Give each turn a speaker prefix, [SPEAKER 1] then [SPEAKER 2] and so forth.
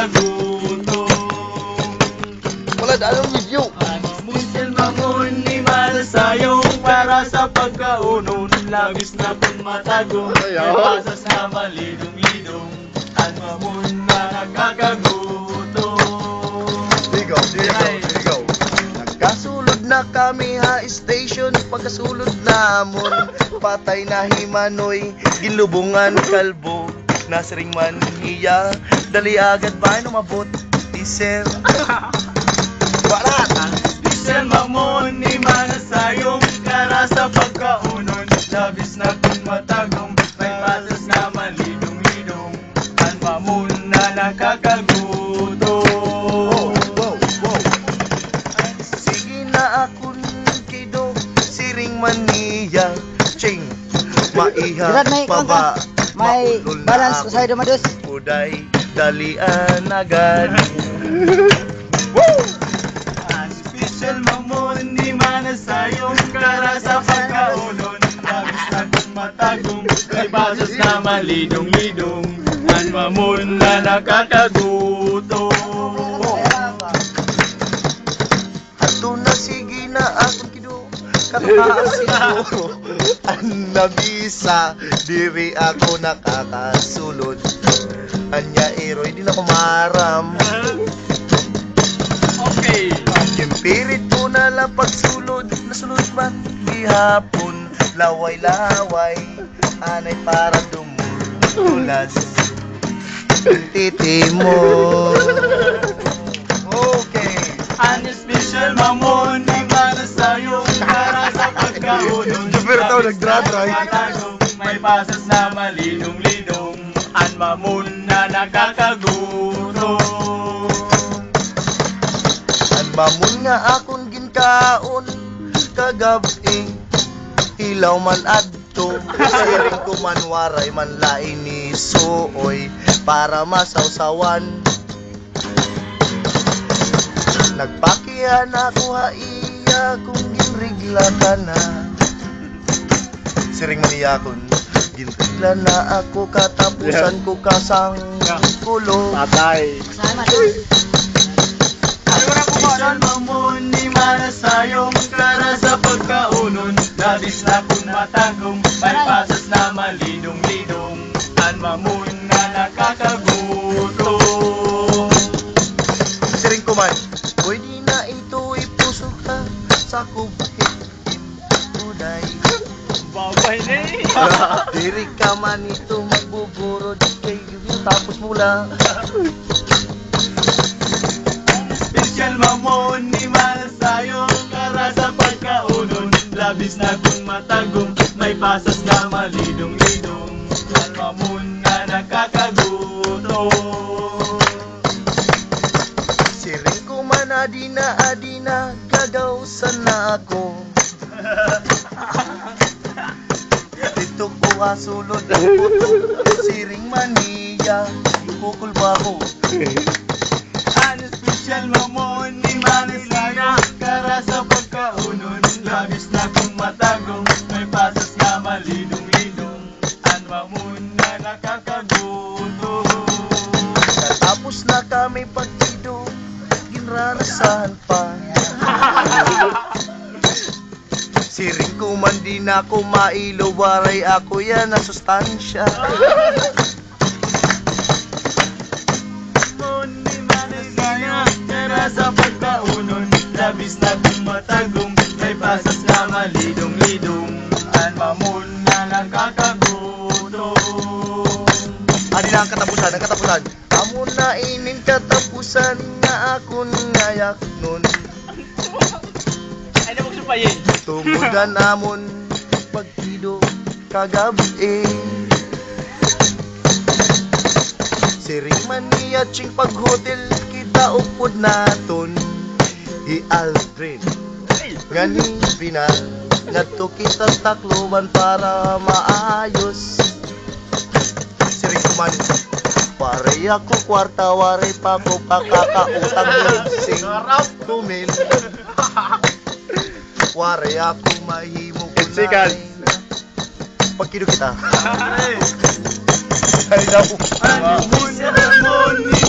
[SPEAKER 1] nakakagutom.
[SPEAKER 2] Wala na anong video.
[SPEAKER 1] Musel mamon ni malasayong para sa pagkaunon. Labis na pong matagong, may pasas na malidong-lidong. At mamon na nakakagutom.
[SPEAKER 2] Ligaw. Nagkasulod na kami ha station. Pagkasulod namon, patay na himanoy. Ginlubungan kalbo, nasring man hiya. Dali agad ba umabot? Diesel. Barat!
[SPEAKER 1] Diesel mamon ni malasayong para sa pagkaunon. Labis na pong matagong, may pasas na malidong-lidong. At mamon na nakakagutom.
[SPEAKER 2] Sige na akon kido, siring maniya. Ching, maiha
[SPEAKER 3] Gerard, may
[SPEAKER 2] pa ba?
[SPEAKER 3] may
[SPEAKER 2] Maulol na
[SPEAKER 3] balance
[SPEAKER 2] akon.
[SPEAKER 3] sa ido madus.
[SPEAKER 2] Uday, dalian agad.
[SPEAKER 1] Special mamon ni manasayong para sa pagkaunon. Labis na pong matagong, may pasas na malidong-lidong. At mamon na nakakagutom.
[SPEAKER 2] Ato na sige na akon kido, kakasigo. Ang nabisa, diri ako nakakasulod. Anya eroy, di na ko maram.
[SPEAKER 1] Okay.
[SPEAKER 2] Kimpirit ko na lang pagsulod, nasulod man gihapon. Laway-laway, anay para dumulas. Titi mo. Okay.
[SPEAKER 1] Ang special mamon ni manasayong para sa pagkaunon.
[SPEAKER 2] Pero tao nagdra-dry.
[SPEAKER 1] May pasas na malidong-lidong. Ang mamon na nakakagutom.
[SPEAKER 2] Ang mamon nga akong ginkaon kagabi, ilaw man adto, siring ko man waray man lain ni suoy para masawsawan. Nagpakihan ako haiya kung ginrigla ka na. Siring maniyakon, ginrigla na ako katapusan ko kasang kulo.
[SPEAKER 4] Patay.
[SPEAKER 3] Sama madus.
[SPEAKER 1] Special mamon ni manasayong para sa pagkaunon. Labis na kung matagong, may pasas na malidong-lidong. Ang mamon na nakakagutom.
[SPEAKER 2] Siring ko man, pwede na ito ipuso ka sa kubhit. Uday.
[SPEAKER 1] Babay na eh.
[SPEAKER 2] Diri ka man ito magbuburod kay tapos mula.
[SPEAKER 1] Special mamon ni malasayong para sa pagkaunon. Labis na kung matagong, may pasas na malidong-lidong. Ang mamon na nakakagutom.
[SPEAKER 2] Siring ko man adina gagaw sana ako. Dito ko kasulod ang puto, siring maniya, kukul ba ako?
[SPEAKER 1] Ang special mamon ni malasayong para sa pagkaunon. Labis na kung matagong, may pasas na malidong-lidong. Ang mamon na nakakagutom.
[SPEAKER 2] Katapos na kami pagtido, ginrarasahan pa. Siring ko man din ako mailo, waray ako yan na sustansya.
[SPEAKER 1] Mamon ni malasayong para sa pagkaunon. Labis na kung matagong, may pasas na malidong-lidong. Ang mamon na nakakagutom.
[SPEAKER 2] Ano na ang katapusan? Amo na inin katapusan nga akon ngayak nun.
[SPEAKER 1] Ay na magsupayin.
[SPEAKER 2] Tumudan amon pagtido kagabi. Siring man niya ching paghotel kita upod naton. I-Aldrin ngani pina ngadto kita takloban para maayos. Siring kuman pare ako kwarta wari pa ko pakakautang sing tumil. Wari ako mahimo ko na.
[SPEAKER 4] Sikat.
[SPEAKER 2] Pagkido kita. Ay daw.
[SPEAKER 1] Ang mamon ni